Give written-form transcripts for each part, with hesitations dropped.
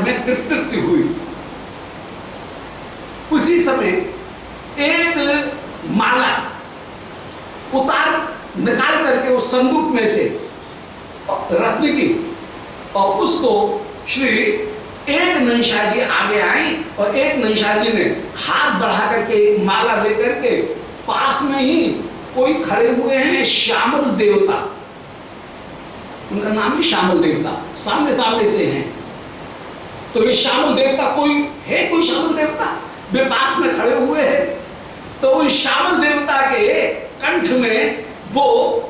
में कृतकृत्य हुई। उसी समय एक माला निकाल करके उस संदूक में से रत्न की, और उसको श्री एक नंशा जी आगे आई और एक नंशा जी ने हाथ बढ़ा करके एक माला लेकर के पास में ही कोई खड़े हुए हैं श्यामल देवता, उनका नाम ही श्यामल देवता, सामने सामने से हैं। तो वे श्यामल देवता कोई है, कोई श्यामल देवता वे पास में खड़े हुए हैं। तो उस श्यामल देवता के कंठ में वो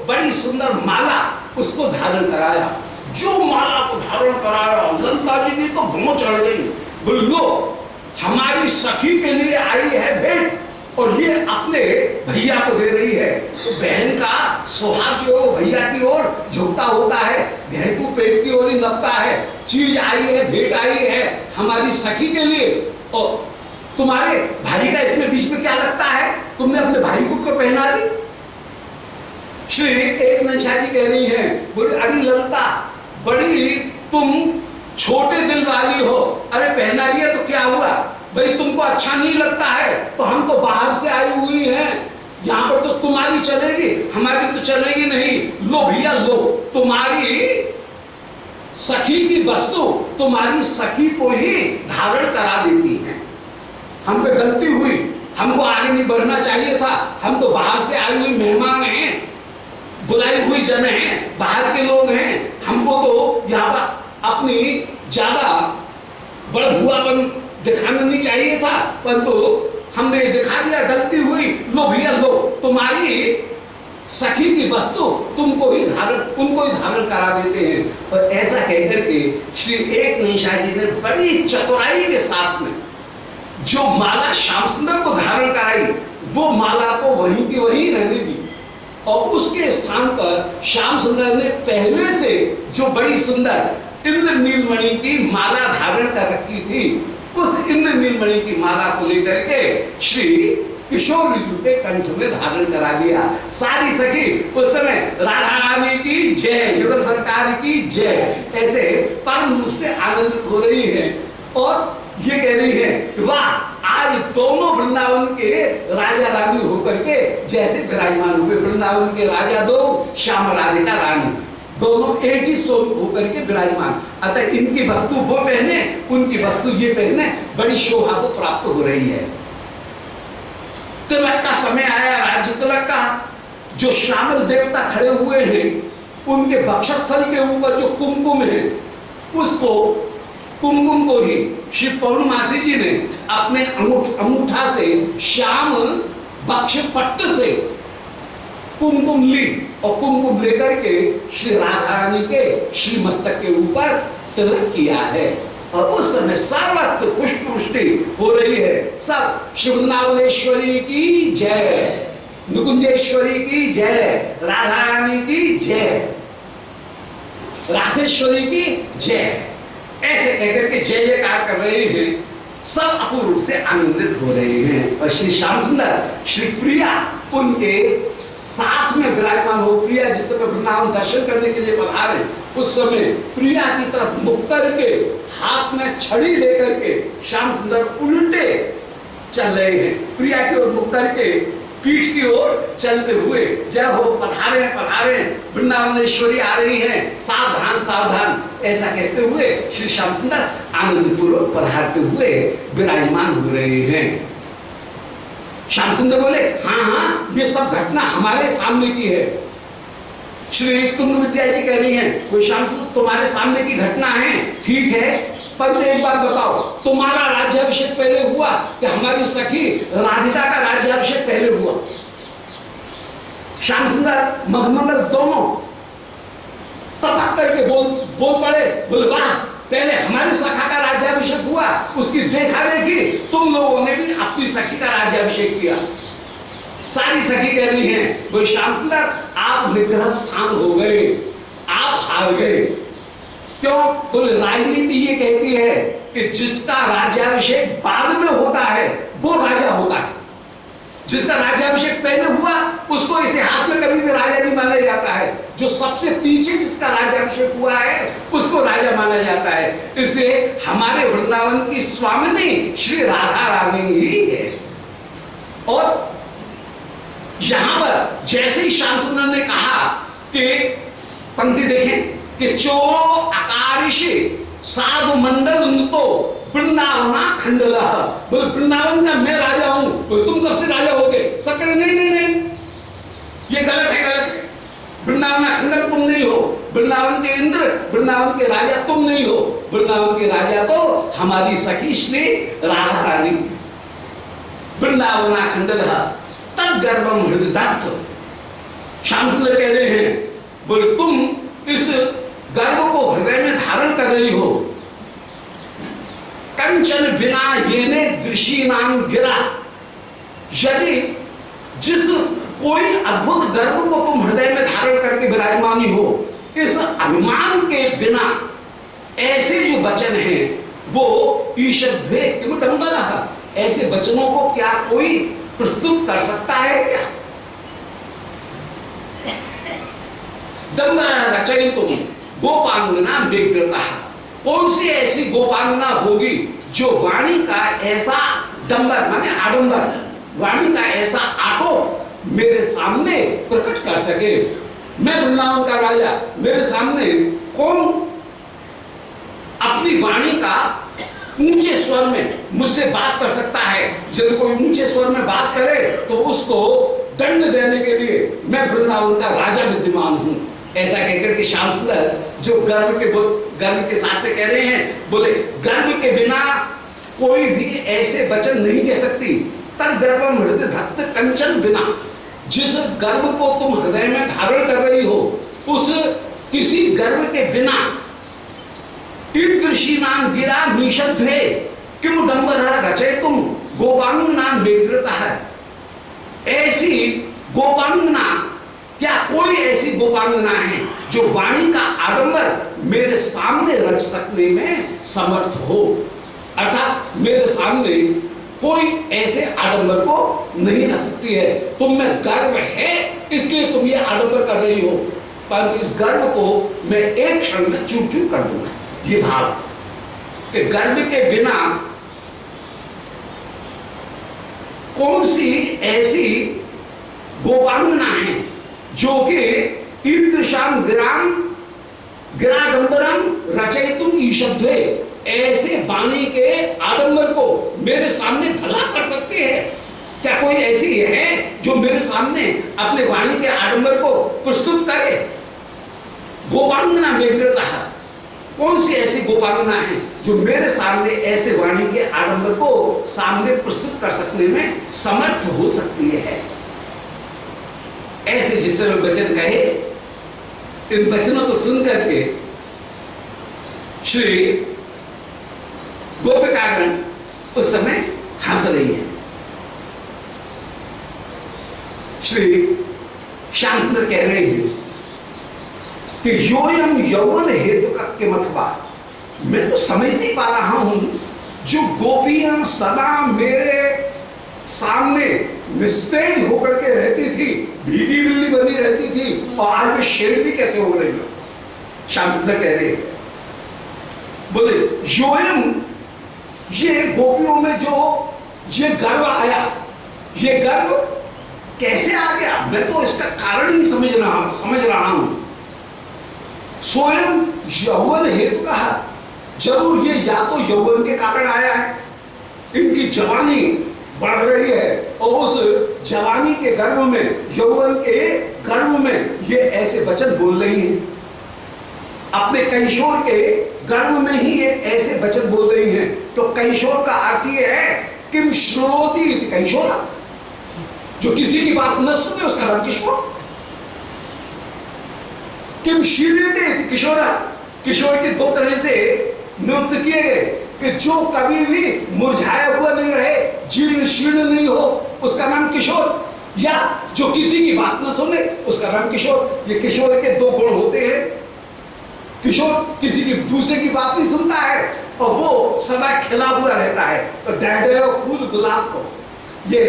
बड़ी सुंदर माला उसको धारण कराया। जो माला को धारण कराया ललिता जी की तो भौं चढ़ गई, बोलो लो हमारी सखी के लिए आई है भेंट और ये अपने भैया को दे रही है। तो बहन का सुहाग की ओर भैया की ओर झुकता होता है, घेकू पेट की ओर ही नपता है। चीज आई है, भेंट आई है हमारी सखी के लिए, और तुम्हारे भाई का इसमें बीच में क्या लगता है, तुमने अपने भाई को क्यों पहना दी। श्री एक नंशा जी कह रही हैं, बोले अरे ललिता बड़ी तुम छोटे दिल वाली हो, अरे पहना दिया तो क्या हुआ, भाई तुमको अच्छा नहीं लगता है तो हम तो बाहर से आई हुई हैं, यहाँ पर तो तुम्हारी चलेगी हमारी तो चलेगी नहीं। लो भैया लो, तुम्हारी सखी की वस्तु तुम्हारी सखी को ही धारण करा देती है। हम पे गलती हुई, हमको आगे नहीं बढ़ना चाहिए था, हम तो बाहर से आए हुए मेहमान हैं, बुलाई हुई जन हैं, बाहर के लोग हैं, हमको तो यहाँ पर अपनी ज्यादा बड़ भुआपन दिखाना नहीं चाहिए था, परंतु हमने दिखा दिया, गलती हुई। लो भैया लो, तुम्हारी सखी की वस्तु तुमको ही धारण, उनको ही धारण करा देते हैं। और ऐसा कहकर के श्री एक नंशा जी ने बड़ी चतुराई के साथ में जो माला श्याम सुंदर को धारण कराई, वो माला को वहीं की वहीं रहने दी, और उसके स्थान पर श्याम सुंदर ने पहले से जो बड़ी सुंदर इंद्र नीलमणि की माला धारण कर रखी थी, उस इंद्र नीलमणि की माला को लेकर के श्री किशोर जी के कंठ में धारण करा दिया। सारी सखी उस समय राधा रानी की जय, युगल सरकार की जय, ऐसे परम रूप से आनंदित हो रही है और ये कह रही है वाह आज दोनों वृंदावन के राजा रानी होकर के जैसे विराजमान हुए। वृंदावन के राजा दो, श्याम राधिका रानी, दोनों एक ही स्वरूप होकर के विराजमान। अतः इनकी वस्तु वो पहने, उनकी वस्तु ये पहने, बड़ी शोभा को प्राप्त हो रही है। तिलक का समय आया, राज्य तिलक का। जो श्यामल देवता खड़े हुए हैं उनके वक्षस्थल के ऊपर जो कुमकुम है, उसको कुमकुम को ही श्री पौर्णमासी जी ने अपने अंगूठा से श्याम वक्ष पट्ट से कुमकुम ली और कुमकुम लेकर के श्री राधा रानी के श्री मस्तक के ऊपर तिलक किया है। और उस समय सर्वत्र पुष्प वृष्टि हो रही है। सब श्री वृंदावनेश्वरी की जय, नुकुंजेश्वरी की जय, राधा रानी की जय, रासेश्वरी की जय, ऐसे कहकर के जय जयकार कर रहे हैं। सब अपूर्व रूप से आनंदित हो रहे हैं। और श्री श्याम सुंदर श्री प्रिया उनके साथ में विराजमान हो। प्रिया जिस समय वृंदावन दर्शन करने के लिए पधारे, उस समय प्रिया की तरफ मुख करके हाथ में छड़ी लेकर के श्याम सुंदर उल्टे चल रहे हैं। प्रिया की ओर मुख करके पीठ की ओर चलते हुए जय हो, पधारे पधारे, वृंदावनेश्वरी आ रही हैं, सावधान सावधान, ऐसा कहते हुए श्री श्याम सुंदर आनंद पूर्वक पधारते हुए विराजमान हो रहे हैं। श्याम सुंदर बोले हाँ हाँ ये सब घटना हमारे सामने की है। श्री तुंग विद्या जी कह रही हैं कोई श्याम सुंदर तुम्हारे सामने की घटना है, ठीक है, पर एक बात बताओ, तुम्हारा राज्याभिषेक पहले हुआ कि हमारी सखी राधिका का राज्याभिषेक पहले हुआ? श्याम सुंदर मखमंडल दोनों तथक करके बोल पड़े, बोले वाह, पहले हमारी सखा का राज्याभिषेक हुआ, उसकी देखा देखी तुम लोगों ने भी अपनी सखी का राज्याभिषेक किया। सारी सखी कह रही हैं बोले श्याम सुंदर आप निग्रह स्थान हो गए, आप हार गए। क्यों? बोले राजनीति ये कहती है कि जिसका राज्याभिषेक बाद में होता है वो राजा होता है, जिसका राज्याभिषेक पहले हुआ उसको इतिहास में कभी भी राजा नहीं माना जाता है, जो सबसे पीछे जिसका राज्याभिषेक हुआ है उसको राजा माना जाता है। इसलिए हमारे वृंदावन की स्वामिनी श्री राधा रानी ही है। और यहां पर जैसे ही श्याम सुंदर ने कहा कि पंक्ति देखें कि चोरो आकारिशे साधु मंडल तो वृंदावना खंडल, बोले वृंदावन का मैं राजा हूं, बोले तुम कब से राजा हो गए? सब कहे नहीं नहीं नहीं, ये गलत है, गलत है। वृंदावन खंडल तुम नहीं हो, वृंदावन के इंद्र, वृंदावन के राजा तुम नहीं हो, वृंदावन के राजा तो हमारी सखी श्री राधा रानी। वृंदावना खंडल तद गर्भम हृदय, श्याम सुंदर कह रहे हैं बोले तुम इस गर्भ को हृदय में धारण कर रही हो। कंचन बिना येने दृषि नाम गिरा, यदि जिस कोई अद्भुत गर्भ को तुम हृदय में धारण करके विराजमानी हो, इस अभिमान के बिना ऐसे जो वचन हैं वो ईशद्वे डंबर, ऐसे वचनों को क्या कोई प्रस्तुत कर सकता है क्या? डंबर रचय तुम गोपांगना विग्रता, कौन सी ऐसी गोपांगना होगी जो वाणी का ऐसा डंबर माने आडंबर, वाणी का ऐसा आटो मेरे सामने प्रकट कर सके? मैं वृंदावन का राजा, मेरे सामने कौन अपनी वाणी का ऊंचे स्वर में मुझसे बात कर सकता है? यदि कोई ऊंचे स्वर में बात करे तो उसको दंड देने के लिए मैं वृंदावन का राजा विद्यमान हूं। ऐसा कहकर के श्याम सुंदर जो गर्व के साथ में कह रहे हैं, बोले गर्व के बिना कोई भी ऐसे वचन नहीं कह सकती। तद गर्भम हृदय धत्त कंचन बिना, जिस गर्व को तुम हृदय में धारण कर रही हो उस किसी गर्व के बिना ईदृशी नाम गिरा मीशद्वे किम डंबर रचे तुम गोपांग नाम विग्रता है। ऐसी गोपांगना, क्या कोई ऐसी गोपांगना है जो वाणी का आडंबर मेरे सामने रच सकने में समर्थ हो? अर्थात मेरे सामने कोई ऐसे आडंबर को नहीं रख सकती है। तुम में गर्व है इसलिए तुम ये आडंबर कर रही हो, परंतु इस गर्व को मैं एक क्षण में चूर चूर कर दूंगा। ये भाव कि गर्व के बिना कौन सी ऐसी गोपांगना है जो कि ईदृशाम गिराडंबरम रचयितुम ईशद्वे, ऐसे वाणी के आडंबर को मेरे सामने भला कर सकती है? क्या कोई ऐसी है जो मेरे सामने अपने वाणी के आडंबर को प्रस्तुत करे? गोपांगना विग्रता, कौन सी ऐसी गोपांगना है जो मेरे सामने ऐसे वाणी के आडंबर को सामने प्रस्तुत कर सकने में समर्थ हो सकती है? ऐसे जिस समय वचन कहे, इन वचनों को सुन करके श्री गोपिकागण उस समय हंस रही है। श्री श्याम सुंदर कह रहे हैं कि योयम यौवन हेतु का किमथवा, मैं तो समझ नहीं पा रहा हूं जो गोपियां सदा मेरे सामने निस्तेज होकर के रहती थी, भीगी बिल्ली बनी रहती थी, और आज में शेर भी कैसे हो रही हो? श्याम सुंदर कह रहे हैं, बोले योयम, ये गोपियों में जो ये गर्व आया, ये गर्व कैसे आ गया? मैं तो इसका कारण नहीं समझ रहा हूं। स्वयं यौवन हेतु कहा, जरूर ये या तो यौवन के कारण आया है, इनकी जवानी बढ़ रही है और उस जवानी के गर्व में, यौवन के गर्व में ये ऐसे वचन बोल रही हैं। अपने कैशोर के गर्व में ही ये ऐसे वचन बोल रही हैं। तो कैशोर का अर्थ ये है किम श्रोति इति कैशोरा, जो किसी की बात न सुने उसका नाम किशोर। किम शीर्यते इति किशोरा, किशोर के दो तरह से नियुक्त किए गए कि जो कभी भी मुरझाया हुआ नहीं रहे, जीर्ण शीर्ण नहीं हो, उसका नाम किशोर, या जो किसी की बात न सुने उसका नाम किशोर। ये किशोर के दो गुण होते हैं। किशोर किसी की दूसरे की बात नहीं सुनता है और वो सदा खिला हुआ रहता है, तो डैडे फूल गुलाब को, ये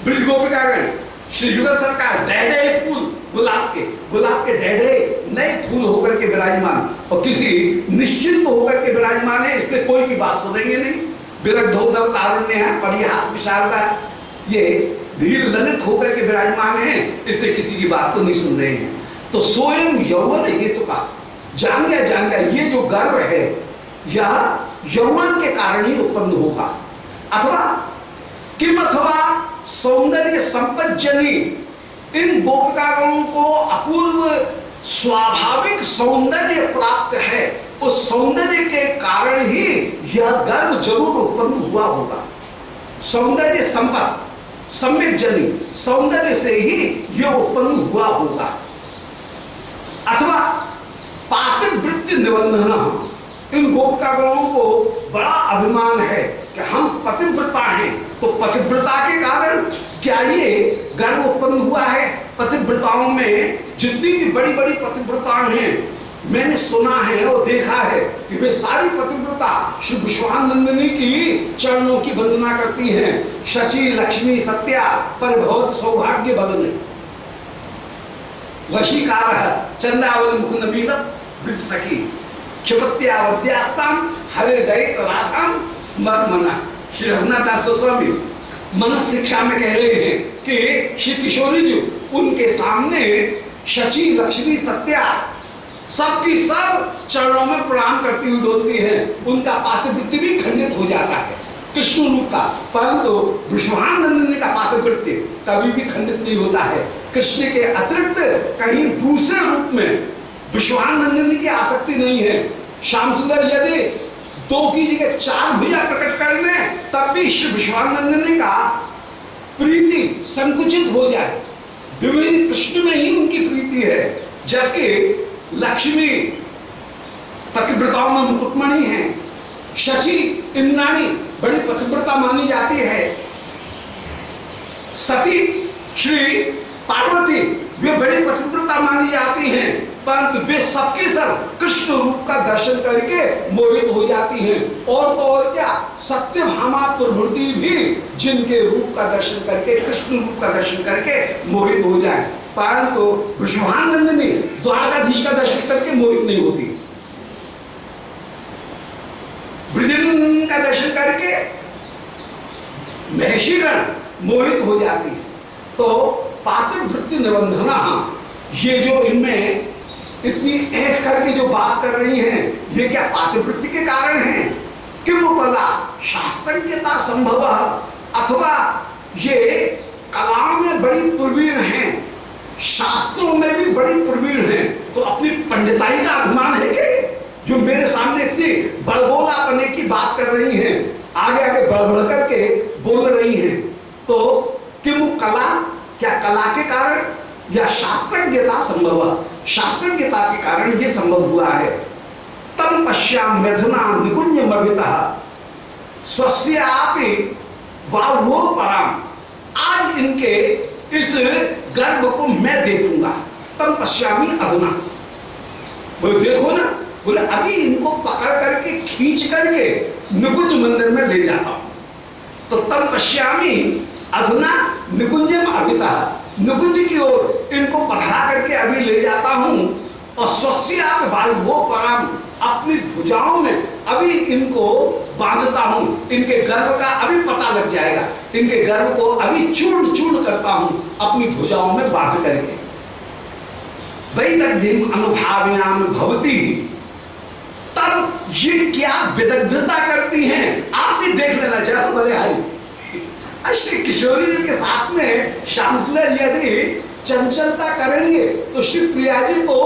ब्रज गोपिकागण श्री युगल सरकार ढेढ़े फूल गुलाब के ढेढ़े नए फूल होकर के विराजमान और किसी निश्चिंत होकर के विराजमान है, इसलिए कोई की बात सुनेंगे नहीं। विरक्त हो तारुण्य है, परिहास विशारदा, ये धीर ललित होकर के विराजमान है, इसलिए किसी की बात को नहीं सुन रहे हैं। तो स्वयं यौवन हेतु का जान गया ये जो गर्व है यह यौवन के कारण ही उत्पन्न होगा, अथवा सौंदर्य संपज्जनी, इन गोपिकागणों को अपूर्व स्वाभाविक सौंदर्य प्राप्त है, उस सौंदर्य के कारण ही यह गर्व जरूर उत्पन्न हुआ होगा। सौंदर्य संपद सम्यक जनी, सौंदर्य से ही यह उत्पन्न हुआ होगा। अथवा पातिवृत्ति निबंधन, इन गोपिकागणों को बड़ा अभिमान है कि हम पतिव्रता हैं, तो पतिव्रता के कारण क्या ये गर्व उत्पन्न हुआ है? पतिव्रताओं में जितनी भी बड़ी बड़ी पतिव्रताएं हैं, मैंने सुना है और देखा है कि वे सारी पतिव्रता श्री विश्वानंदिनी की चरणों की वंदना करती हैं। शची लक्ष्मी सत्या परिभवत सौभाग्य बदने वशीकार चंदावली मुकुंद नबीन ब्रज सखी क्षिपत्यावद्यास्ताम हरे दैत राधाम स्मर मना। श्री रघुनाथ दास गोस्वामी मनस शिक्षा में कह रहे हैं कि श्री किशोरी जी उनके सामने शची लक्ष्मी सत्या सबकी सब चरणों में प्रणाम करती हुई बोलती है, उनका पातिवृत्ति भी खंडित हो जाता है कृष्ण रूप का, परंतु विश्वानंदिनी का पातिवृत्ति कभी भी खंडित नहीं होता है। कृष्ण के अतिरिक्त कहीं दूसरे रूप में विश्वानंदिनी की आसक्ति नहीं है। श्याम सुंदर यदि 2 की जगह 4 भुजा प्रकट कर लें तब भी श्री विश्वानंदिनी का प्रीति संकुचित हो जाए। द्विवेदी कृष्ण में ही उनकी प्रीति है, जबकि लक्ष्मी पतिव्रताओं में मुकुटमणि है, शची इंद्राणी बड़ी पतिव्रता मानी जाती है, सती श्री पार्वती वे बड़ी पतिव्रता मानी जाती हैं, परंतु वे सबके सब कृष्ण रूप का दर्शन करके मोहित हो जाती हैं। और तो और क्या, सत्यभामा प्रभृति भी जिनके रूप का दर्शन करके कृष्ण रूप का दर्शन करके मोहित हो जाए, परंतु विश्वानंदिनी द्वारकाधीश का दर्शन करके मोहित नहीं होती। ब्रजन का दर्शन करके महर्षिगण मोहित हो जाती। तो पातिवृत्ति निबंधना, ये जो इनमें इतनी ऐठ करके जो बात कर रही हैं, ये क्या पातिवृत्ति के कारण है? किम कला शास्त्रज्ञता संभव, अथवा ये कला में बड़ी प्रवीण हैं, शास्त्रों में भी बड़ी प्रवीण हैं, तो अपनी पंडिताई का अभिमान है कि जो मेरे सामने इतनी बड़बोलापने की बात कर रही हैं, आगे आगे बढ़ करके बोल रही हैं, तो किम कला, क्या कला के कारण या शास्त्रज्ञता संभव, शास्त्रज्ञता के कारण ये संभव हुआ है। तम पश्याम मधुना निकुंज मविता स्वस्यापि बाहुओ पराम, आज इनके इस गर्भ को मैं देखूंगा। तम पश्यामी अधुना, बोले देखो ना, बोले अभी इनको पकड़ करके खींच करके निकुंज मंदिर में ले जाता हूं। तो तम पश्यामी अधुना निकुंजम अभिता, निकुंज की ओर इनको पधरा करके अभी ले जाता हूं, और स्वस्याप बाहुओ पराम, अपनी भुजाओं में अभी इनको बांधता हूं, इनके गर्भ का अभी पता लग जाएगा, इनके गर्भ को अभी चूर्ण चूर्ण करता हूं अपनी भुजाओं में बांध करके। वैदग्धिम अनुभाव्याम भवती, तब ये क्या विदग्धता करती हैं, आप भी देख लेना चाहे तो बड़े हरी। श्री किशोरी जी के साथ में श्याम सुंदर यदि चंचलता करेंगे तो श्री प्रिया जी तो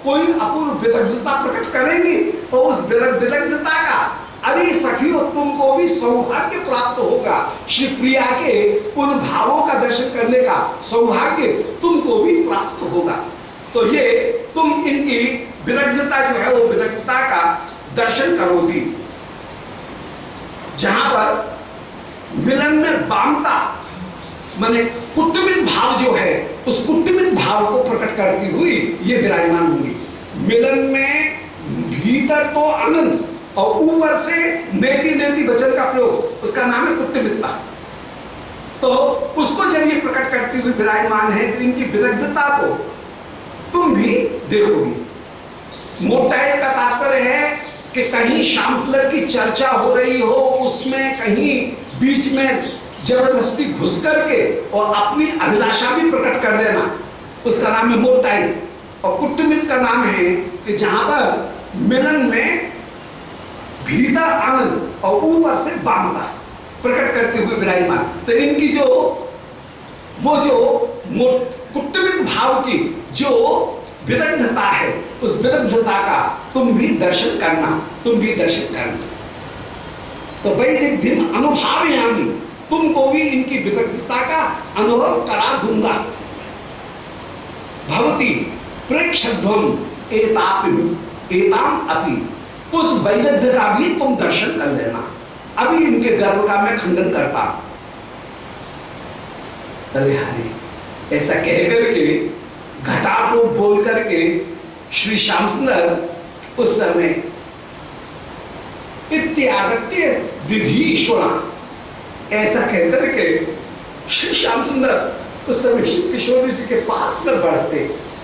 कोई अपूर्व विदग्धता प्रकट करेंगी, और उस विदग्धता का अरे सखियों तुमको भी सौभाग्य प्राप्त होगा, श्री प्रिया के उन भावों का दर्शन करने का सौभाग्य तुमको भी प्राप्त होगा। तो ये तुम इनकी विदग्धता जो है वो विदग्धता का दर्शन करोगी। जहां पर मिलन में बामता माने कुटुंबित भाव जो है, उस कुटुंबित भाव को प्रकट करती हुई ये विराजमान होंगी। मिलन में भीतर तो आनंद और ऊपर से नेति नेति वचन का प्रयोग, उसका नाम है कुटुंबितता। तो उसको जब ये प्रकट करती हुई विराजमान है तो इनकी विदग्धता को तुम भी देखोगी। मोटाई का तात्पर्य है कि कहीं श्याम सुंदर की चर्चा हो रही हो, उसमें कहीं बीच में जबरदस्ती घुस करके और अपनी अभिलाषा भी प्रकट कर देना, उसका नाम है मोटाई। और कुटुमित का नाम है कि जहां पर मिलन में भीतर आनंद और ऊपर से बांधता प्रकट करते हुए विराजमान। तो इनकी जो कुटुमित भाव की जो विदग्धता है, उस विदग्धता का तुम भी दर्शन करना, तुम भी दर्शन करना। तो वैदिक अनुभवामि, तुमको भी इनकी विदग्धता का अनुभव करा दूंगा। भवती प्रेक्षध्वम एताम अपि, उस वैदग्ध्य का भी तुम दर्शन कर लेना। अभी इनके गर्व का मैं खंडन करता हूं। हरि ऐसा कह करके घटा को बोल करके श्री श्याम सुंदर उस समय इत्यागत्य विधीश्वरा, ऐसा कहकर के श्री श्याम सुंदर उस समय श्री किशोर जी के पास में बढ़ते।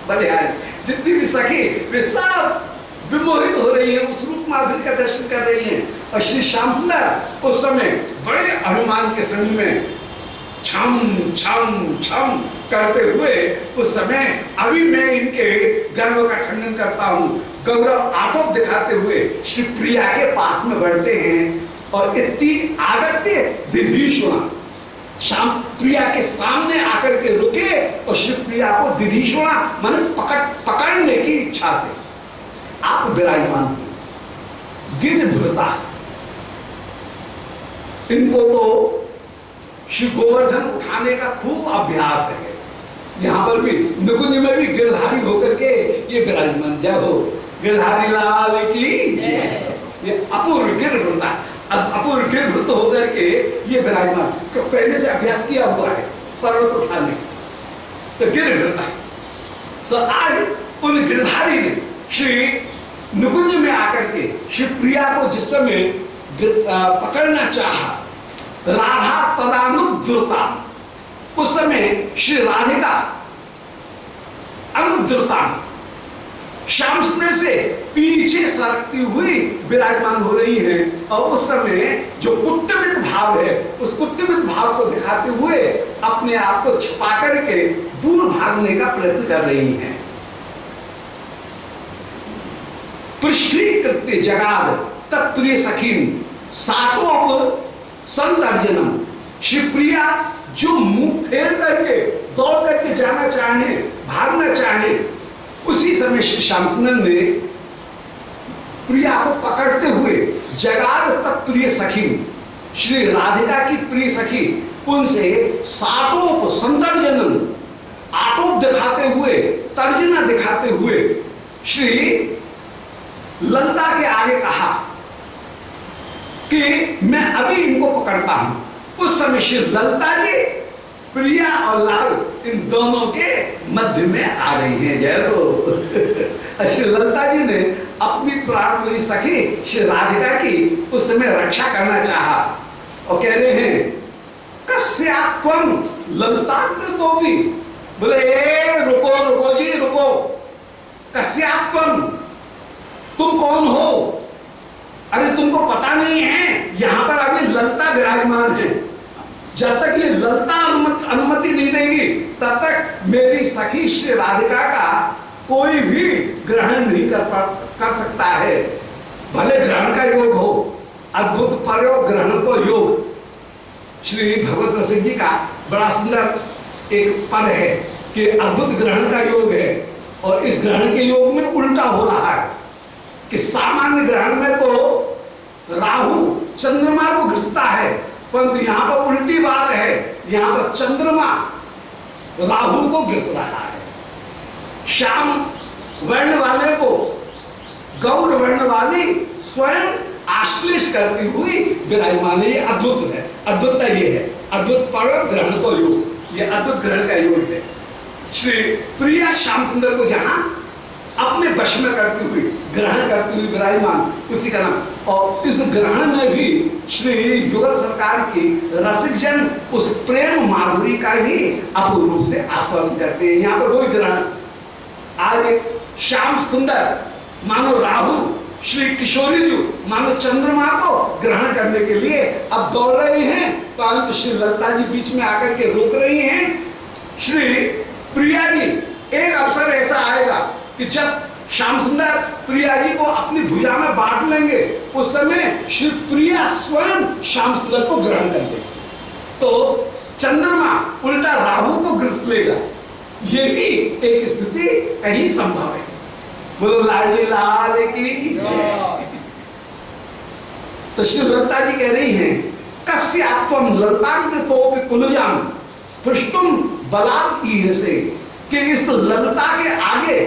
भले यार जितनी भी सखी वे सब विमोहित हो रही है, उस रूप माधुर्य का दर्शन कर रही हैं। और श्री श्याम सुंदर उस समय बड़े अभिमान के संग में छम छम छम करते हुए उस समय अभी मैं इनके गर्व का खंडन करता हूं, गौरव आटोप दिखाते हुए श्री प्रिया के पास में बढ़ते हैं। और इतनी आगत्य दिधीश्वरा, श्याम प्रिया के सामने आकर के रुके और श्री प्रिया को दिधीश्वरा माने पकड़ने की इच्छा से आप विराजमान। गिरभृता, इनको तो श्री गोवर्धन उठाने का खूब अभ्यास है। यहां पर भी निकुंज में भी गिरधारी होकर के ये विराजमान। जय हो गिरधारी लाल की जय। ये अपूर्व गिरभृता, अपूर्व गिरभृत होकर के ये विराजमान, पहले से अभ्यास किया हुआ है पर्वत उठाने। तो गिरभृता, सो आज उन गिरधारी ने श्री निकुंज में आकर के श्री प्रिया को जिस समय पकड़ना चाहा, राधा तदानुद्रता, उस समय श्री राधिका अनुद्रता श्याम सुंदर से पीछे सरकती हुई विराजमान हो रही है। और उस समय जो कुटुमित भाव है, उस कुटुमित भाव को दिखाते हुए अपने आप को छुपा करके दूर भागने का प्रयत्न कर रही हैं। पृष्ठीकृत्य जगाद तत्प्रिय सखीम सातों संतर्जनम, शिवप्रिया जो मुंह फेर करके दौड़ करके जाना चाहे, भागना चाहे, उसी समय श्री श्याम सुंदर ने प्रिया को पकड़ते हुए जगाद तत्प्रिय सखी, श्री राधिका की प्रिय सखी, उनसे सातों संतर्जनम आटोप दिखाते हुए, तर्जना दिखाते हुए श्री ललता के आगे कहा कि मैं अभी इनको पकड़ता हूं। उस समय श्री ललता जी प्रिया और लाल इन दोनों के मध्य में आ रही हैं। जय हो। श्री ललता जी ने अपनी प्राण सखी श्री राधिका की उस समय रक्षा करना चाहा और कह रहे हैं कस्यात्वं ललताकृतोपि, बोले रुको रुको जी रुको, कस्यात्वं, तुम कौन हो? अरे तुमको पता नहीं है यहां पर अभी ललता विराजमान है। जब तक ये ललता अनुमति नहीं देगी तब तक मेरी सखी श्री राधिका का कोई भी ग्रहण नहीं कर सकता है। भले ग्रहण का योग हो, अद्भुत प्रयोग ग्रहण को योग। श्री भगवत रसिक जी का बड़ा सुंदर एक पद है कि अद्भुत ग्रहण का योग है। और इस ग्रहण के योग में उल्टा हो रहा है कि सामान्य ग्रहण में तो राहु चंद्रमा को घिसता है, परंतु यहां पर उल्टी बात है, यहां पर चंद्रमा राहु को घिस रहा है। श्याम वर्ण वाले को गौर वर्ण वाली स्वयं आश्लेष करती हुई विराजमान है। ये अद्भुत है, अद्भुतता ये है, अद्भुत पर्व ग्रहण को योग, ये अद्भुत ग्रहण का योग है। श्री प्रिया श्याम सुंदर को जहां अपने वश में करती हुई, ग्रहण करती हुई विराजमान, उसी का नाम और इस ग्रहण में भी श्री युगल सरकार की रसिक जन उस प्रेम माधुरी का ही अपूर्ण रूप से आस्वादन करते हैं। यहाँ पर वही ग्रहण आज श्याम सुंदर मानो राहु, श्री किशोरी जी मानो चंद्रमा को ग्रहण करने के लिए अब दौड़ रहे हैं, परंतु श्री ललिता जी बीच में आकर के रोक रही हैं। श्री प्रिया जी, एक अवसर ऐसा आएगा कि जब श्याम सुंदर प्रिया जी को अपनी भुजा में बांट लेंगे, उस समय श्री प्रिया स्वयं श्याम सुंदर को ग्रहण कर लेंगे, तो चंद्रमा उल्टा राहु को ग्रस लेगा। ये भी एक स्थिति कहीं संभव है। बोलो लाडली लाल की जय। तो श्री ललिता जी कह रही हैं, कस्यात्वम ललिताग्रतोपि कुलजाम स्पृष्टुम बलात् ईहसे, कि इस ललिता के आगे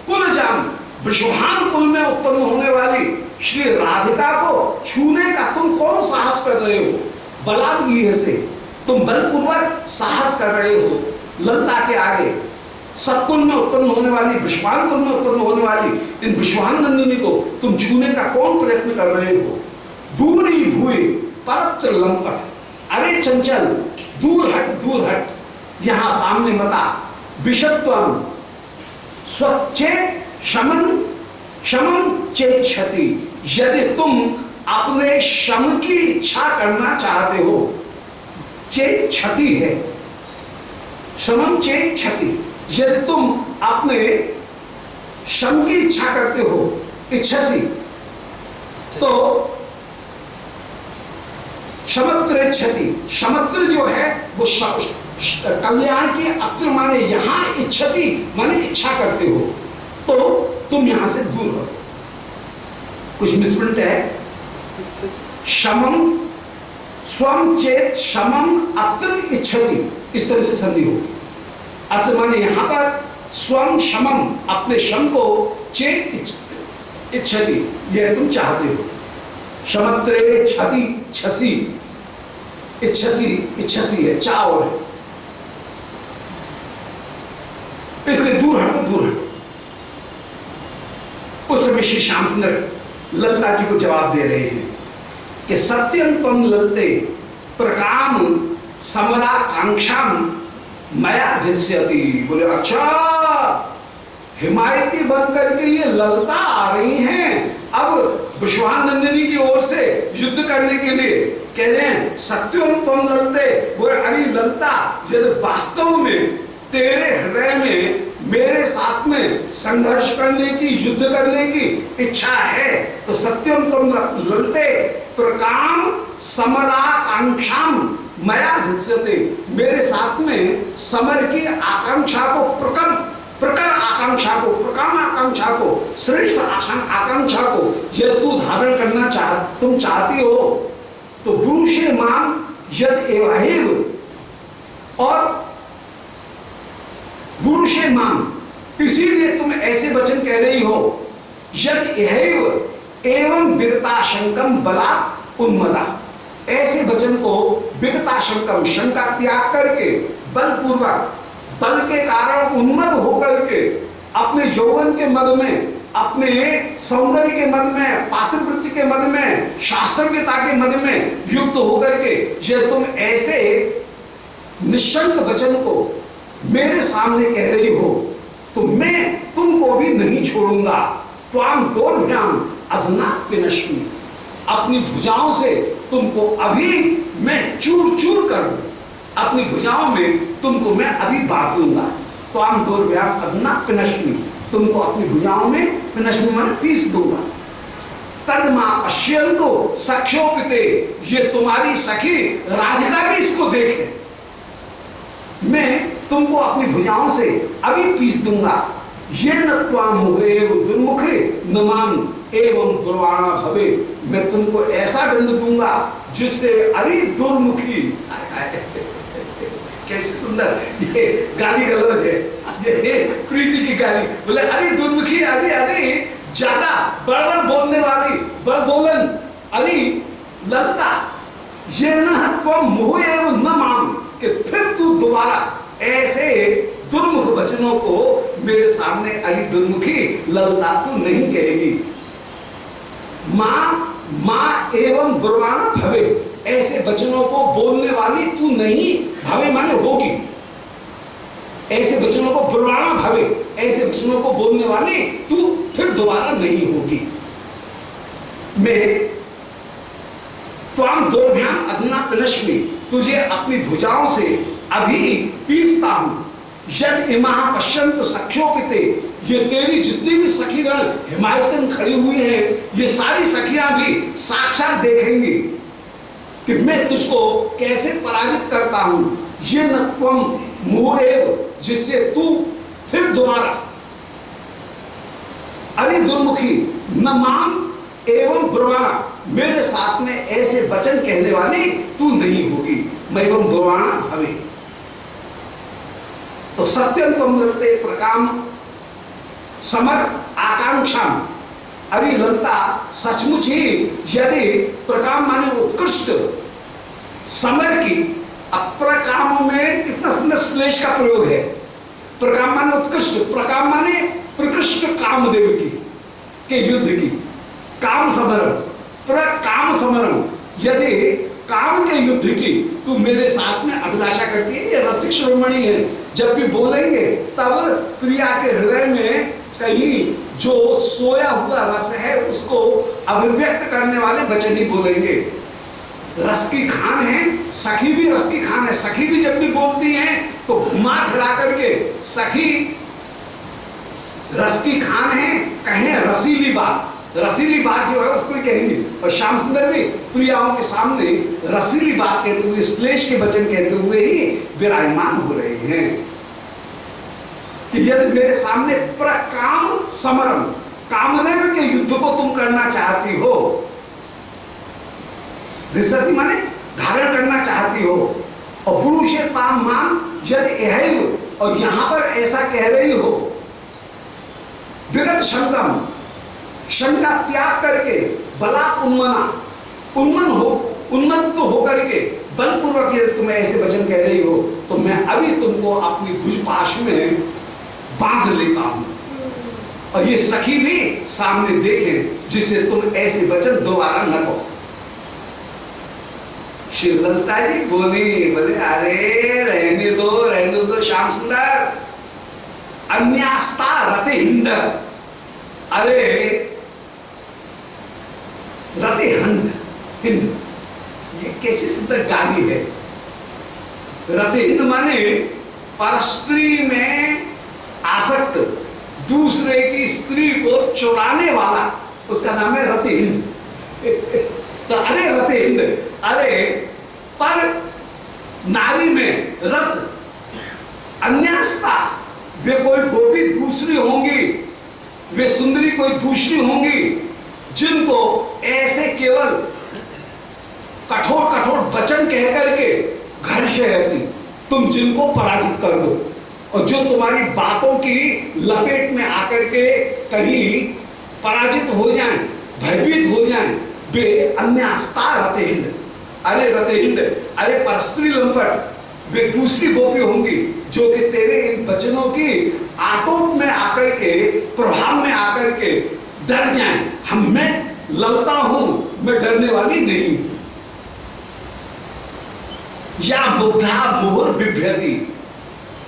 कुलजाम विश्वान कुल में उत्पन्न होने वाली श्री राधिका को छूने का तुम कौन साहस कर रहे हो? बलात् ईहसे, तुम बलपूर्वक साहस कर रहे हो ललिता के आगे सत्कुल में उत्पन्न होने वाली, विश्वान कुल में उत्पन्न होने वाली इन विश्वान नंदिनी को तुम छूने का कौन प्रयत्न कर रहे हो? दूरी भूए परत्र लंपट, अरे चंचल दूर हट, दूर हट, यहां सामने मता। विषत्वम स्वच्छेद शमन शमन चेक्षति, यदि तुम अपने शम की इच्छा करना चाहते हो, चेत क्षति है, शमन चेत क्षति, यदि तुम अपने शम की इच्छा करते हो, इच्छसी, तो शमत्र क्षति, शमत्र जो है वो कल्याण की अत्र माने यहां इच्छति माने इच्छा करते हो, तो तुम यहां से दूर हो। कुछ मिसप्रिंट है, शमम स्वम चेत शमम अत्र इच्छति, इस तरह से संधि होगी। अत्र माने यहां पर स्वम शमम, अपने शम को, चेत इच्छति, यह तुम चाहते हो। शमत्रे छति छसी, इच्छसी, इच्छसी है, चाव है, इसलिए दूर हटो, दूर हटो। उस समय श्री श्याम सुंदर ललिता जी को जवाब दे रहे हैं कि सत्यम त्वं ललिते प्रकाम समराकांक्षाम मया धिष्यति। बोले अच्छा, हिमायती बन करके ये ललिता आ रही हैं अब विश्वान नंदिनी की ओर से युद्ध करने के लिए। कह रहे हैं सत्यम त्वं ललिते, बोले अरे ललिता, यदि वास्तव में तेरे हृदय में मेरे साथ में संघर्ष करने की, युद्ध करने की इच्छा है, तो सत्यम त्वं ललिते प्रकाम समराकांक्षाम मया धिष्यते, मेरे साथ में समर की आकांक्षा को, प्रकर आकांक्षा को, प्रकाम आकांक्षा को, श्रेष्ठ आकांक्षा को यदि तू धारण करना तुम चाहती हो, तो ब्रूषे माम यद एवाहिव, और ब्रूषे माम, इसीलिए तुम ऐसे वचन कह रही हो, यद एहैव एवं विगताशंकम बलात् उन्मदा, ऐसे वचन को विगताशंकम, शंका त्याग करके बलपूर्वक, बल के कारण उन्मद होकर के अपने यौवन के मद में, अपने सौंदर्य के मद में, पातिवृत्ति के मद में, शास्त्रज्ञता के मद में युक्त होकर के यह तुम ऐसे निशंक वचन को मेरे सामने कह रही हो, तो मैं तुमको भी नहीं छोड़ूंगा। त्वाम दोर्भ्याम अधुना विनश्मि, अपनी भुजाओं से तुमको अभी मैं चूर चूर कर दूं, अपनी भुजाओं में तुमको मैं अभी बांट दूंगा। त्वाम दोर्भ्याम अधुना विनश्मि, तुमको अपनी भुजाओं में विनश्मि माने पीस दूंगा। तन्मा पश्यन्तो सख्योपिते, ये तुम्हारी सखी राधिका भी इसको देखे, मैं तुमको अपनी भुजाओं से अभी पीस दूंगा। ये न त्वाम मुहेव दुर्मुखे नमान एवं दुर्वाणा भवे, मैं तुमको ऐसा दंड दूंगा जिससे अरे दुर्मुखी, कैसे सुंदर ये गाली गलौज है, ये प्रीति की गाली। बोले अरे दुर्मुखी, अरे अरे ज्यादा बड़बड़ बोलने वाली, बड़ बोलन, अरे ललिता, ये न त्वम मुहेव न मान, कि फिर तू दोबारा ऐसे दुर्मुख वचनों को मेरे सामने अली दुर्मुखी ललिता तू नहीं कहेगी। मां माँ एवं ब्रुवाणा भवे, ऐसे वचनों को बोलने वाली तू नहीं, भवे माने होगी, ऐसे वचनों को ब्रुवाणा भवे, ऐसे वचनों को बोलने वाली तू फिर दोबारा नहीं होगी। मैं त्वाम दोर्भ्याम अधुना पिनश्मि, तुझे अपनी भुजाओं से अभी पीसता हूं। यद इमाह पश्यंत सख्योपिते, ये तेरी जितनी भी सखीगण हिमायतन खड़ी हुई हैं, ये सारी सखियां भी साक्षात देखेंगी कि मैं तुझको कैसे पराजित करता हूं। ये न त्वम मुहेव, जिससे तू फिर दोबारा, अरे दुर्मुखी, न माम एवं ब्रुवाणा, मेरे साथ में ऐसे वचन कहने वाली तू नहीं होगी। मैं एवं ब्रुवाणा भवे, तो सत्यम तुम ललते प्रकाम समर आकांक्षा, अरे ललता सचमुच ही यदि प्रकाम माने उत्कृष्ट समर की, अप्रकाम में कितना सुंदर श्लेष का प्रयोग है। प्रकाम माने उत्कृष्ट, प्रकाम माने प्रकृष्ट कामदेव की के युद्ध की, काम समरम, प्रकाम समरम, यदि काम के युद्ध की तू मेरे साथ में अभिलाषा करती है। ये रसिक शिरोमणि है, जब भी बोलेंगे तब प्रिया के हृदय में कहीं जो सोया हुआ रस है उसको अभिव्यक्त करने वाले वचन ही बोलेंगे। रस की खान है, सखी भी रस की खान है। सखी भी जब भी बोलती हैं तो घुमा फिरा करके सखी रस की खान है, कहें रसीली बात, रसीली बात जो है उसको कहेंगे। और श्याम सुंदर भी प्रियाओं के सामने रसीली बात कहते हुए, श्लेष के वचन कहते हुए ही विराजमान हो रहे हैं कि यदि मेरे सामने प्रकाम समरम, कामदेव के युद्ध को तुम करना चाहती हो, धिसति माने धारण करना चाहती हो, और पुरुषे ताम मान यदि एहैव, और यहां पर ऐसा कह रही हो, विगत शंकम, शंका त्याग करके, बला उन्मना, उन्मत्त होकर के बलपूर्वक यदि तुम्हें ऐसे वचन कह रही हो, तो मैं अभी तुमको अपनी भुजपाश में बांध लेता हूं, और ये सखी भी सामने देखें, जिससे तुम ऐसे वचन दोबारा न कहो। शिवलता जी बोली, बोले अरे रहने दो श्याम सुंदर, अन्यास्ता रति हिंद, अरे रति हिंद, ये कैसी सुंदर गाली है। रति हिंद माने परस्त्री में आसक्त, दूसरे की स्त्री को चुराने वाला, उसका नाम है रति हिंद। तो अरे रति हिंद, अरे पर नारी में रत, अन्यास्ता, वे कोई गोपी दूसरी होंगी, वे सुंदरी कोई दूसरी होंगी, जिनको ऐसे केवल कठोर कठोर वचन कह करके घर से रहती, तुम जिनको पराजित कर दो, और जो तुम्हारी बातों की लपेट में आकर के कहीं पराजित हो जाएं, भयभीत हो जाएं, वे अन्यास्ता रतिहिंद, अरे रतिहिंद, अरे परस्त्री लंपट, वे दूसरी गोपी होंगी जो कि तेरे इन वचनों की आटोप में आकर के, प्रभाव में आकर के डर जाएं। मैं ललता हूं, मैं डरने वाली नहीं। या मुग्धा मुहुर बिभ्यति,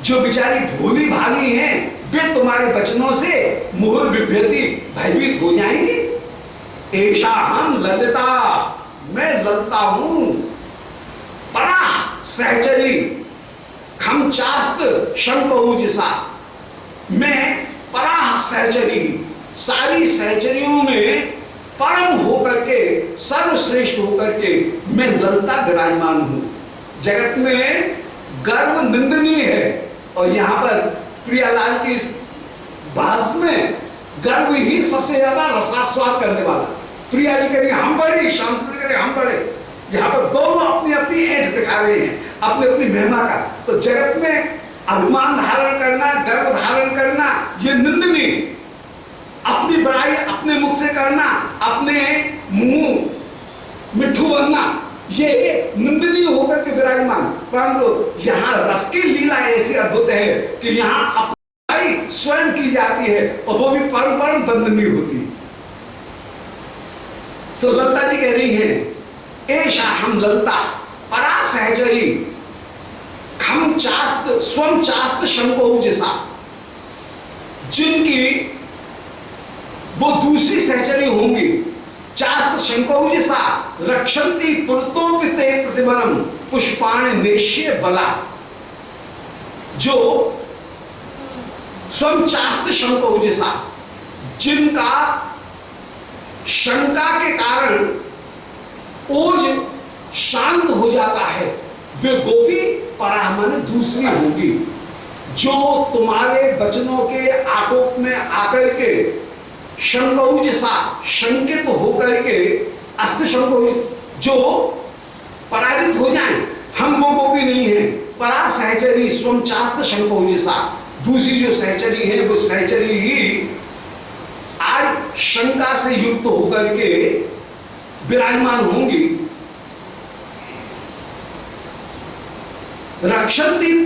जो बेचारी भोली भाली हैं, वे तुम्हारे वचनों से मुहुर बिभ्यति, भयभीत हो जाएंगी। ऐसा हम ललिता, मैं ललता हूं, परा सहचरी, खम चास्त शंकहु जिसा, मैं पराह सहचरी, सारी सहचरियों में परम होकर के, सर्वश्रेष्ठ होकर के मैं ललता विराजमान हूं। जगत में गर्व निंदनीय है, और यहां पर प्रियालाल की इस भाष में गर्व ही सबसे ज्यादा रसास्वाद करने वाला। प्रिया जी कहेंगे हम बड़े, श्याम सुंदर कहेंगे हम बड़े, यहाँ पर दोनों अपनी अपनी ऐठ दिखा रहे हैं, अपनी अपनी महिमा का। तो जगत में अभिमान धारण करना, गर्व धारण करना, ये निंदनीय, अपनी बड़ाई अपने मुख से करना, अपने मुंह मिठू बनना, ये निंदनीय होकर के विराजमान। परंतु यहाँ रस की लीला ऐसी अद्भुत है कि यहाँ अपनी स्वयं की जाती है, और वो भी परम परम बंदनीय होती है। सो ललता जी कह रही हैं ऐशा हम ललता परा सहचरी खम चास्त स्वम चास्त शंको जैसा, जिनकी वो दूसरी सहचरी होंगी चास्त शंको जैसा रक्षंती पुरतोपिते प्रतिबलम पुष्पाण नेश्य बला, जो स्वम चास्त शंको जैसा, जिनका शंका के कारण ओज शांत हो जाता है, वे गोपी परामन दूसरी होगी, जो तुम्हारे वचनों के आटोप में आकर के शंकौ जैसा शंकित होकर के अस्त शंको जो पराजित हो जाए, हम वो गोपी नहीं है। परा सहचरी स्वम चास्त शंको जैसा, दूसरी जो सहचरी है वो सहचरी ही आज शंका से युक्त होकर के विराजमान होंगी। रक्षंती